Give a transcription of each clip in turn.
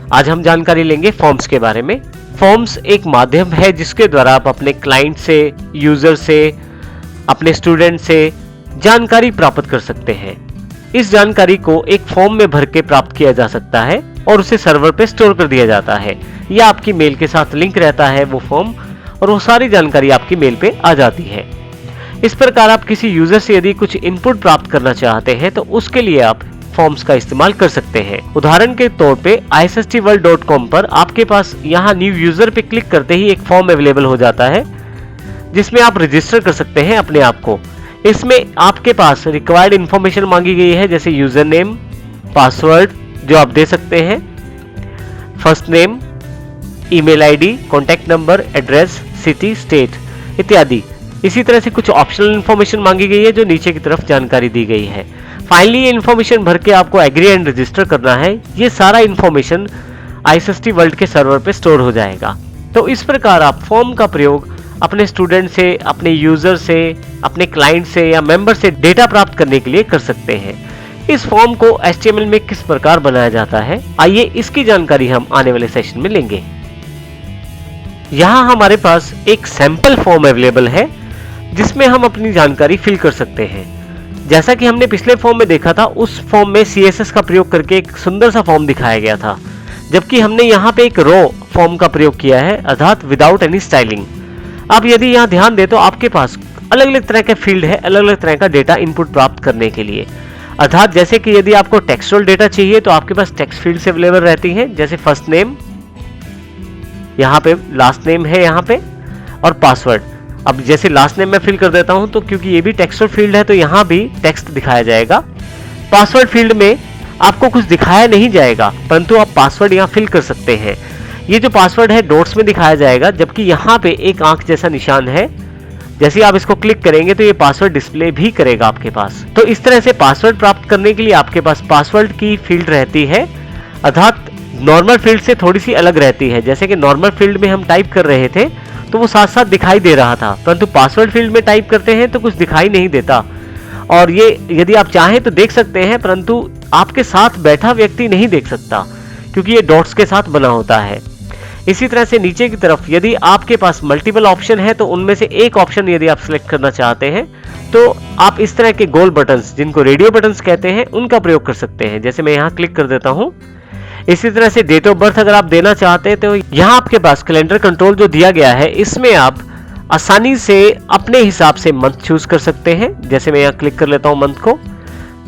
आज हम जानकारी लेंगे फॉर्म्स के बारे में। फॉर्म्स एक माध्यम है जिसके द्वारा आप अपने क्लाइंट से, यूजर से, अपने स्टूडेंट से जानकारी प्राप्त कर सकते हैं। इस जानकारी को एक फॉर्म में भर के प्राप्त किया जा सकता है और उसे सर्वर पे स्टोर कर दिया जाता है या आपकी मेल के साथ लिंक रहता है वो फॉर्म, और वो सारी जानकारी आपकी मेल पे आ जाती है। इस प्रकार आप किसी यूजर से यदि कुछ इनपुट प्राप्त करना चाहते हैं तो उसके लिए आप फॉर्म्स का इस्तेमाल कर सकते हैं। उदाहरण के तौर पे isstworld.com पर आपके पास यहाँ न्यू यूजर पे क्लिक करते ही एक फॉर्म अवेलेबल हो जाता है जिसमें आप रजिस्टर कर सकते हैं अपने आप को। इसमें आपके पास रिक्वायर्ड इंफॉर्मेशन मांगी गई है, जैसे यूजर नेम, पासवर्ड जो आप दे सकते हैं, first name, email ID, contact number, address, city, state इत्यादि। इसी तरह से कुछ ऑप्शनल इंफॉर्मेशन मांगी गई है जो नीचे की तरफ जानकारी दी गई है। फाइनली ये इंफॉर्मेशन भर के आपको एग्री एंड रजिस्टर करना है। ये सारा इंफॉर्मेशन ISST वर्ल्ड के सर्वर पे स्टोर हो जाएगा। तो इस प्रकार आप फॉर्म का प्रयोग अपने स्टूडेंट से, अपने यूजर से, अपने क्लाइंट से या मेंबर से डेटा प्राप्त करने के लिए कर सकते हैं। इस फॉर्म को HTML में किस प्रकार बनाया जाता है, आइए इसकी जानकारी हम आने वाले सेशन में लेंगे। यहाँ हमारे पास एक सैंपल फॉर्म अवेलेबल है जिसमें हम अपनी जानकारी फिल कर सकते हैं। जैसा कि हमने पिछले फॉर्म में देखा था, उस फॉर्म में CSS का प्रयोग करके एक सुंदर सा फॉर्म दिखाया गया था, जबकि हमने यहाँ पे एक रो फॉर्म का प्रयोग किया है, अर्थात विदाउट एनी स्टाइलिंग। अब यदि यहाँ ध्यान दें तो आपके पास अलग अलग तरह के फील्ड है, अलग अलग तरह का डेटा इनपुट प्राप्त करने के लिए। अर्थात जैसे कि यदि आपको टेक्सचुअल डेटा चाहिए तो आपके पास टेक्स्ट फील्ड से अवेलेबल रहती है, जैसे फर्स्ट नेम, यहाँ पे लास्ट नेम है यहाँ पे, और पासवर्ड। अब जैसे लास्ट नेम मैं फिल कर देता हूं तो क्योंकि ये भी टेक्सचुअल फील्ड है तो यहाँ भी टेक्स्ट दिखाया जाएगा। पासवर्ड फील्ड में आपको कुछ दिखाया नहीं जाएगा, परंतु आप पासवर्ड यहाँ फिल कर सकते हैं। ये जो पासवर्ड है डॉट्स में दिखाया जाएगा, जबकि यहाँ पे एक आंख जैसा निशान है। जैसे आप इसको क्लिक करेंगे तो ये पासवर्ड डिस्प्ले भी करेगा आपके पास। तो इस तरह से पासवर्ड प्राप्त करने के लिए आपके पास पासवर्ड की फील्ड रहती है, अर्थात नॉर्मल फील्ड से थोड़ी सी अलग रहती है। जैसे कि नॉर्मल फील्ड में हम टाइप कर रहे थे तो वो साथ साथ दिखाई दे रहा था, परंतु पासवर्ड फील्ड में टाइप करते हैं तो कुछ दिखाई नहीं देता। और ये यदि आप चाहें तो देख सकते हैं, परंतु आपके साथ बैठा व्यक्ति नहीं देख सकता क्योंकि ये डॉट्स के साथ बना होता है। इसी तरह से नीचे की तरफ यदि आपके पास मल्टीपल ऑप्शन है तो उनमें से एक ऑप्शन यदि आप सिलेक्ट करना चाहते हैं तो आप इस तरह के गोल बटन्स, जिनको रेडियो बटन्स कहते हैं, उनका प्रयोग कर सकते हैं। जैसे मैं यहाँ क्लिक कर देता हूँ। इसी तरह से डेट ऑफ बर्थ अगर आप देना चाहते हैं तो यहाँ आपके पास कैलेंडर कंट्रोल जो दिया गया है, इसमें आप आसानी से अपने हिसाब से मंथ चूज कर सकते हैं। जैसे मैं यहाँ क्लिक कर लेता हूँ मंथ को,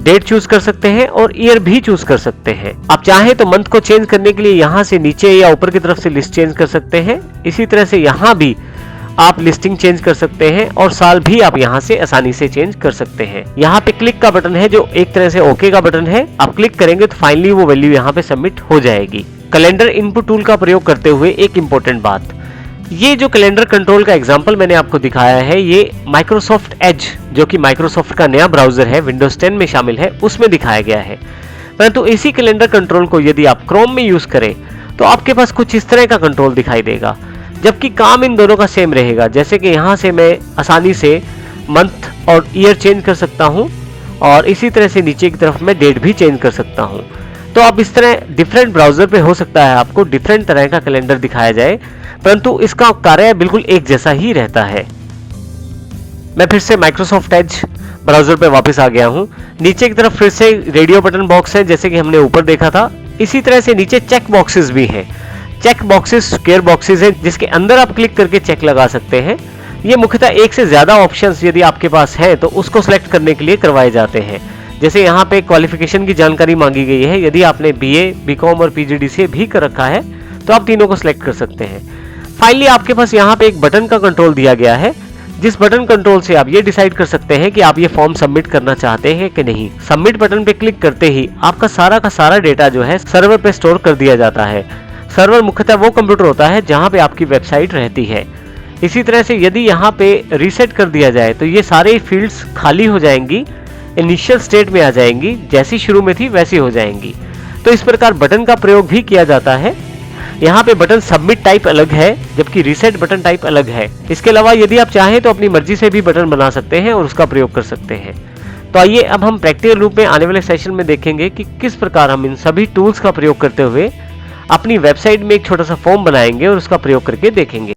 डेट चूज कर सकते हैं और ईयर भी चूज कर सकते हैं। आप चाहें तो मंथ को चेंज करने के लिए यहाँ से नीचे या ऊपर की तरफ से लिस्ट चेंज कर सकते हैं। इसी तरह से यहाँ भी आप लिस्टिंग चेंज कर सकते हैं और साल भी आप यहाँ से आसानी से चेंज कर सकते हैं। यहाँ पे क्लिक का बटन है जो एक तरह से ओके का बटन है। आप क्लिक करेंगे तो फाइनली वो वैल्यू यहाँ पे सबमिट हो जाएगी। कैलेंडर इनपुट टूल का प्रयोग करते हुए एक इंपॉर्टेंट बात, ये जो कैलेंडर कंट्रोल का एग्जांपल मैंने आपको दिखाया है, ये माइक्रोसॉफ्ट एज जो कि माइक्रोसॉफ्ट का नया ब्राउजर है, विंडोज 10 में शामिल है, उसमें दिखाया गया है। परंतु इसी कैलेंडर कंट्रोल को यदि आप क्रोम में यूज करें तो आपके पास कुछ इस तरह का कंट्रोल दिखाई देगा, जबकि काम इन दोनों का सेम रहेगा। जैसे कि यहाँ से मैं आसानी से मंथ और ईयर चेंज कर सकता हूँ और इसी तरह से नीचे की तरफ मैं डेट भी चेंज कर सकता हूँ। तो अब इस तरह डिफरेंट ब्राउजर पे हो सकता है आपको डिफरेंट तरह का कैलेंडर दिखाया जाए, परंतु इसका कार्य बिल्कुल एक जैसा ही रहता है। मैं फिर से माइक्रोसॉफ्ट एज ब्राउजर पे वापस आ गया हूँ। नीचे की तरफ फिर से रेडियो बटन बॉक्स है, जैसे कि हमने ऊपर देखा था। इसी तरह से नीचे चेक बॉक्सेस भी हैं। चेक बॉक्सेस स्क्वायर बॉक्सेस हैं जिसके अंदर आप क्लिक करके चेक लगा सकते हैं। ये मुख्यतः एक से ज्यादा ऑप्शंस यदि आपके पास है तो उसको सिलेक्ट करने के लिए करवाए जाते हैं। जैसे यहाँ पे क्वालिफिकेशन की जानकारी मांगी गई है, यदि आपने BA, BCom और PGDCA भी कर रखा है तो आप तीनों को सिलेक्ट कर सकते हैं। फाइनली आपके पास यहाँ पे एक बटन का कंट्रोल दिया गया है, जिस बटन कंट्रोल से आप ये डिसाइड कर सकते हैं कि आप ये फॉर्म सबमिट करना चाहते हैं कि नहीं। सबमिट बटन पे क्लिक करते ही आपका सारा का सारा डेटा जो है सर्वर पे स्टोर कर दिया जाता है। सर्वर मुख्यतः वो कंप्यूटर होता है जहाँ पे आपकी वेबसाइट रहती है। इसी तरह से यदि यहाँ पे रीसेट कर दिया जाए तो ये सारे फील्ड्स खाली हो जाएंगी, इनिशियल स्टेट में आ जाएंगी, जैसी शुरू में थी वैसी हो जाएंगी। तो इस प्रकार बटन का प्रयोग भी किया जाता है। यहाँ पे बटन सबमिट टाइप अलग है जबकि रीसेट बटन टाइप अलग है। इसके अलावा यदि आप चाहें तो अपनी मर्जी से भी बटन बना सकते हैं और उसका प्रयोग कर सकते हैं। तो आइए अब हम प्रैक्टिकल रूप में आने वाले सेशन में देखेंगे कि किस प्रकार हम इन सभी टूल्स का प्रयोग करते हुए अपनी वेबसाइट में एक छोटा सा फॉर्म बनाएंगे और उसका प्रयोग करके देखेंगे।